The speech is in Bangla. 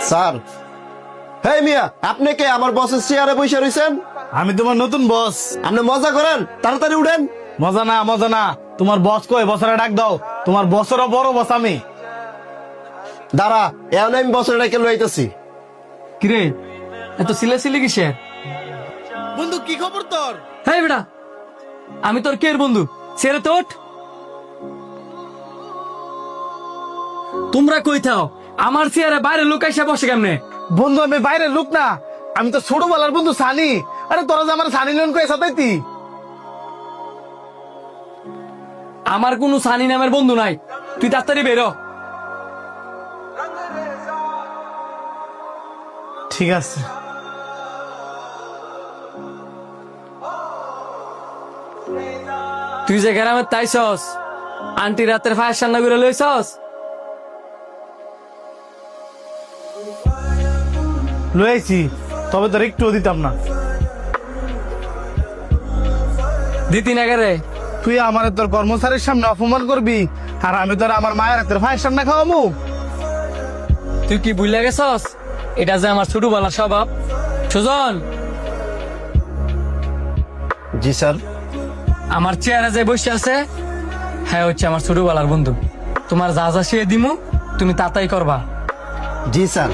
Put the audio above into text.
স্যার, হেই মিয়া, আপনি কে আমার বসের চেয়ারে বসে রয়েছেন? আমি তোমার নতুন বস। আপনি মজা করেন, তাড়াতাড়ি উঠেন। মজা না, মজা না। তোমার বস কই? বসরে ডাক দাও। তোমার বসেরও বড় বস আমি। দাঁড়া, এখন আমি বসরে ডেকে লইতেছি। কিরে এত সিলাসিলি কিসের? বন্ধু কি খবর তোর? হ্যাঁ বেটা, আমি তোর কের বন্ধু? ছেড়ে তো ওঠ। তোমরা কই থাও? আমার চেয়ারে বাইরে লোক এসে বসে কেমনে? বন্ধু আমি বাইরের লোক না, আমি তো ছোটবেলার বন্ধু সানি। আরে তোরা যে আমার সানি লোন কয়ে সাথে আমার কোনো সানি নামের বন্ধু নাই, তুই তাড়াতাড়ি বেরো। ঠিক আছে। তুই যে গ্রামে তাইছস, আন্টি রাতের ফায়ার সান্না করে লইছস? লয়েছি, তবে তোর একটুও দিতাম না। দিতি না রে? তুই আমার তোর কর্মচারীর সামনে অপমান করবি, আর আমি তোর আমার মায়ের হাতের ফাঁয়ের সামনে খাওয়াবো? তুই কি বুঝলে গেছস এটা যে আমার ছোটবেলার স্বভাব? সুজন, জি স্যার। আমার চেয়ারে যে বসে আছে হ্যাঁ হচ্ছে আমার ছোটবেলার বন্ধু। তোমার যা যা শিয়ে দিমু তুমি তাতাই করবা। জি স্যার।